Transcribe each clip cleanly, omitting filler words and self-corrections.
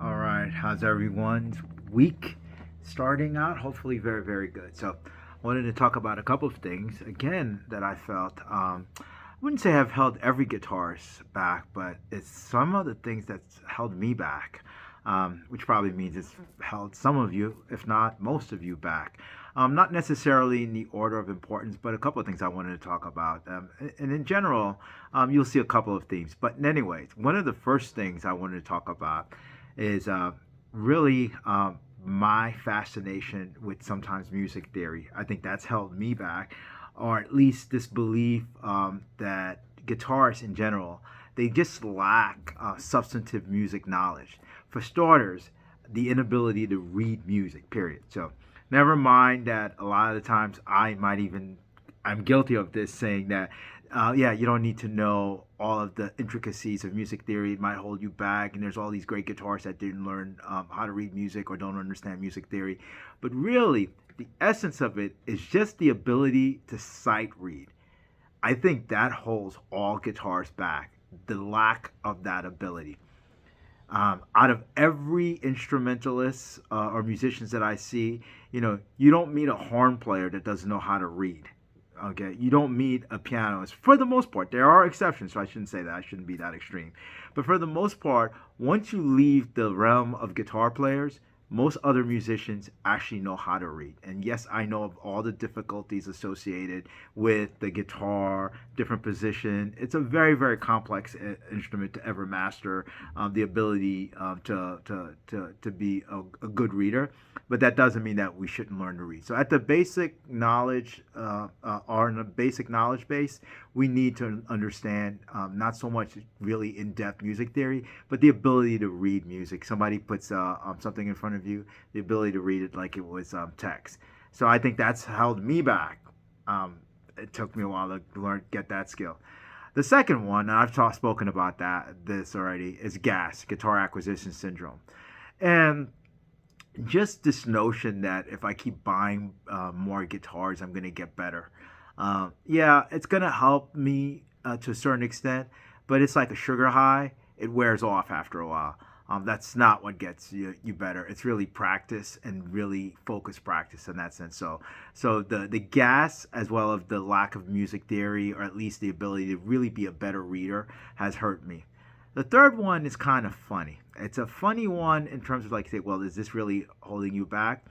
All right, how's everyone's week starting out? Hopefully, very, very good. So, I wanted to talk about a couple of things again that I felt. I wouldn't say I've held every guitarist back, but it's some of the things that's held me back, which probably means it's held some of you, if not most of you, back. Not necessarily in the order of importance, but a couple of things I wanted to talk about. And in general, you'll see a couple of themes. But, anyways, one of the first things I wanted to talk about is really my fascination with sometimes music theory. I think that's held me back, or at least this belief that guitarists in general they just lack substantive music knowledge. For starters, the inability to read music. Period. So, never mind that a lot of the times I'm guilty of this, saying that yeah, you don't need to know all of the intricacies of music theory. It might hold you back. And there's all these great guitarists that didn't learn how to read music or don't understand music theory. But really, the essence of it is just the ability to sight read. I think that holds all guitarists back, the lack of that ability. Out of every instrumentalist or musicians that I see, you don't meet a horn player that doesn't know how to read. Okay, you don't meet a pianist for the most part. There are exceptions, so I shouldn't say that. I shouldn't be that extreme. But for the most part, once you leave the realm of guitar players, most other musicians actually know how to read. And yes, I know of all the difficulties associated with the guitar, different position. It's a very, very complex instrument to ever master. The ability to be a good reader, but that doesn't mean that we shouldn't learn to read. So at the basic knowledge, or in the basic knowledge base, we need to understand not so much really in-depth music theory, but the ability to read music. Somebody puts something in front of you, the ability to read it like it was text. So I think that's held me back. It took me a while to get that skill. The second one, and spoken about this already, is GAS, guitar acquisition syndrome, and just this notion that if I keep buying more guitars, I'm going to get better. Yeah, it's going to help me to a certain extent, but it's like a sugar high. It wears off after a while. That's not what gets you better. It's really practice and really focused practice in that sense. So the gas as well as the lack of music theory, or at least the ability to really be a better reader, has hurt me. The third one is kind of funny. It's a funny one in terms of like, say, well, is this really holding you back?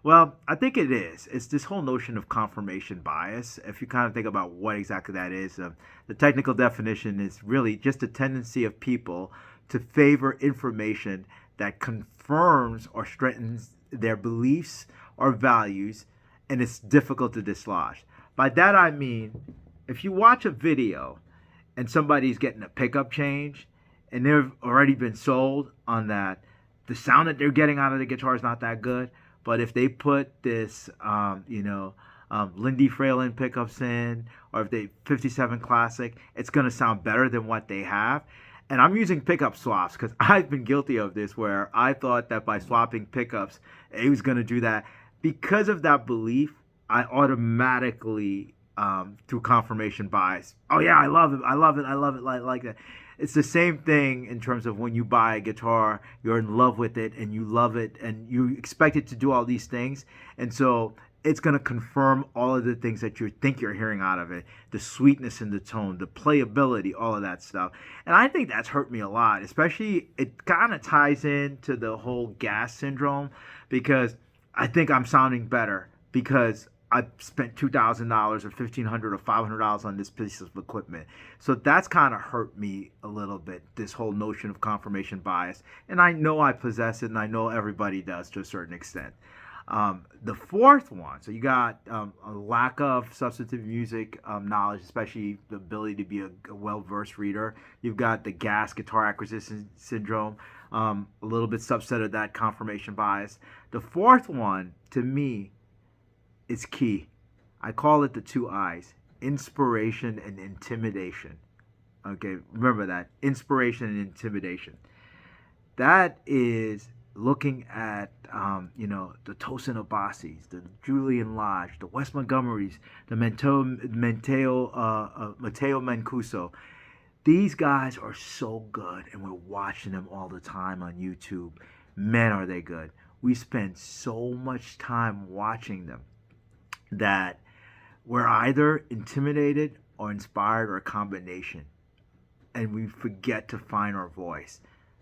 Well, I think it is. It's this whole notion of confirmation bias. If you kind of think about what exactly that is, the technical definition is really just a tendency of people to favor information that confirms or strengthens their beliefs or values, and it's difficult to dislodge. By that I mean, if you watch a video and somebody's getting a pickup change, and they've already been sold on that, the sound that they're getting out of the guitar is not that good. But if they put this, Lindy Fralin pickups in, or if they 57 Classic, it's going to sound better than what they have. And I'm using pickup swaps because I've been guilty of this, where I thought that by swapping pickups, it was going to do that. Because of that belief, I automatically, through confirmation bias, oh yeah, I love it, I love it, I love it, like that. It's the same thing in terms of when you buy a guitar, you're in love with it and you love it and you expect it to do all these things. And so it's going to confirm all of the things that you think you're hearing out of it, the sweetness in the tone, the playability, all of that stuff. And I think that's hurt me a lot, especially it kind of ties into the whole gas syndrome, because I think I'm sounding better because I spent $2,000 or $1,500 or $500 on this piece of equipment. So that's kind of hurt me a little bit, this whole notion of confirmation bias. And I know I possess it, and I know everybody does to a certain extent. The fourth one, so you got a lack of substantive music knowledge, especially the ability to be a well-versed reader. You've got the GAS, guitar acquisition syndrome, a little bit subset of that, confirmation bias. The fourth one, to me, is key. I call it the two I's: inspiration and intimidation. Okay, remember that: inspiration and intimidation. That is looking at the Tosin Abasis, the Julian Lage, the Wes Montgomerys, the Mateo Mancuso. These guys are so good, and we're watching them all the time on YouTube. Man, are they good. We spend so much time watching them that we're either intimidated or inspired, or a combination, and we forget to find our voice.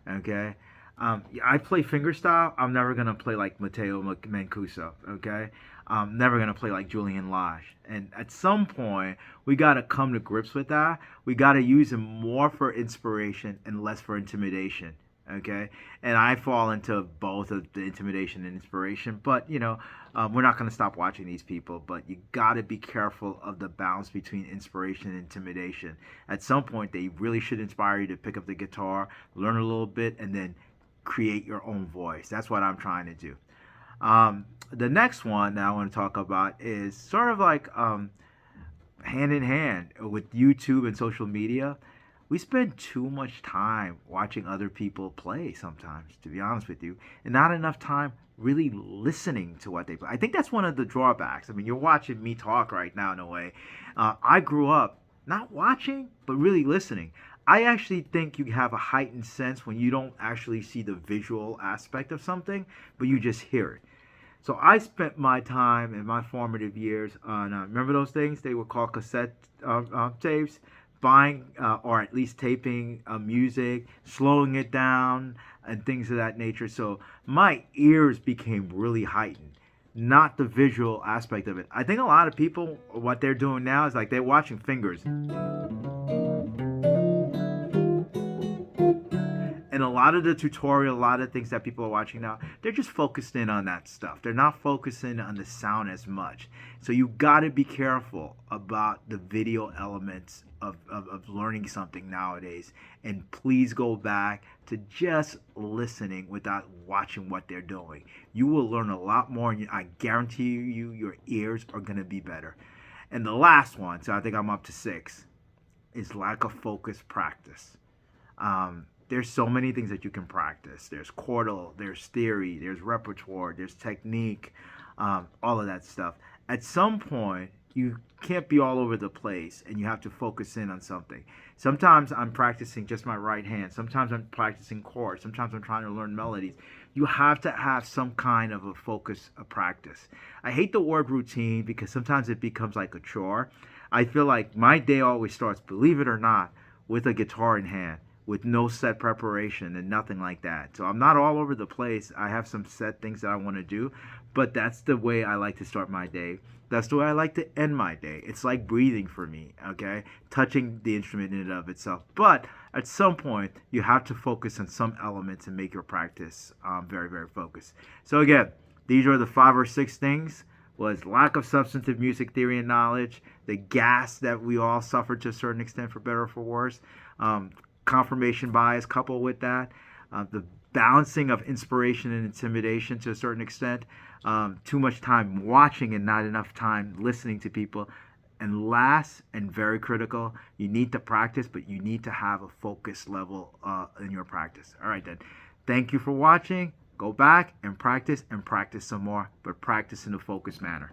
Okay, I play fingerstyle. I'm never gonna play like Mateo Mancuso. Okay, I'm never gonna play like Julian Lage. And at some point, we gotta come to grips with that. We gotta use him more for inspiration and less for intimidation. Okay, and I fall into both of the intimidation and inspiration. But we're not gonna stop watching these people. But you gotta be careful of the balance between inspiration and intimidation. At some point, they really should inspire you to pick up the guitar, learn a little bit, and then create your own voice. That's what I'm trying to do. The next one that I want to talk about is sort of like hand in hand with YouTube and social media. We spend too much time watching other people play sometimes, to be honest with you, and not enough time really listening to what they play. I think that's one of the drawbacks. I mean, you're watching me talk right now in a way. I grew up not watching, but really listening. I actually think you have a heightened sense when you don't actually see the visual aspect of something, but you just hear it. So I spent my time in my formative years on, remember those things? They were called cassette tapes, buying or at least taping music, slowing it down, and things of that nature. So my ears became really heightened, not the visual aspect of it. I think a lot of people, what they're doing now is like they're watching fingers. And a lot of the tutorial, a lot of things that people are watching now, they're just focused in on that stuff. They're not focusing on the sound as much. So you got to be careful about the video elements of learning something nowadays. And please go back to just listening without watching what they're doing. You will learn a lot more, and I guarantee you your ears are going to be better. And the last one, so I think I'm up to 6, is lack of focus practice. There's so many things that you can practice. There's chordal, there's theory, there's repertoire, there's technique, all of that stuff. At some point, you can't be all over the place, and you have to focus in on something. Sometimes I'm practicing just my right hand. Sometimes I'm practicing chords. Sometimes I'm trying to learn melodies. You have to have some kind of a focus, a practice. I hate the word routine because sometimes it becomes like a chore. I feel like my day always starts, believe it or not, with a guitar in hand, with no set preparation and nothing like that. So I'm not all over the place. I have some set things that I want to do, but that's the way I like to start my day. That's the way I like to end my day. It's like breathing for me, okay? Touching the instrument in and of itself. But at some point, you have to focus on some elements and make your practice very, very focused. So again, these are the 5 or 6 things. Was lack of substantive music theory and knowledge, the gas that we all suffer to a certain extent, for better or for worse, confirmation bias coupled with that, the balancing of inspiration and intimidation to a certain extent, too much time watching and not enough time listening to people, and last and very critical, you need to practice, but you need to have a focus level in your practice. All right then, thank you for watching. Go back and practice some more, but practice in a focused manner.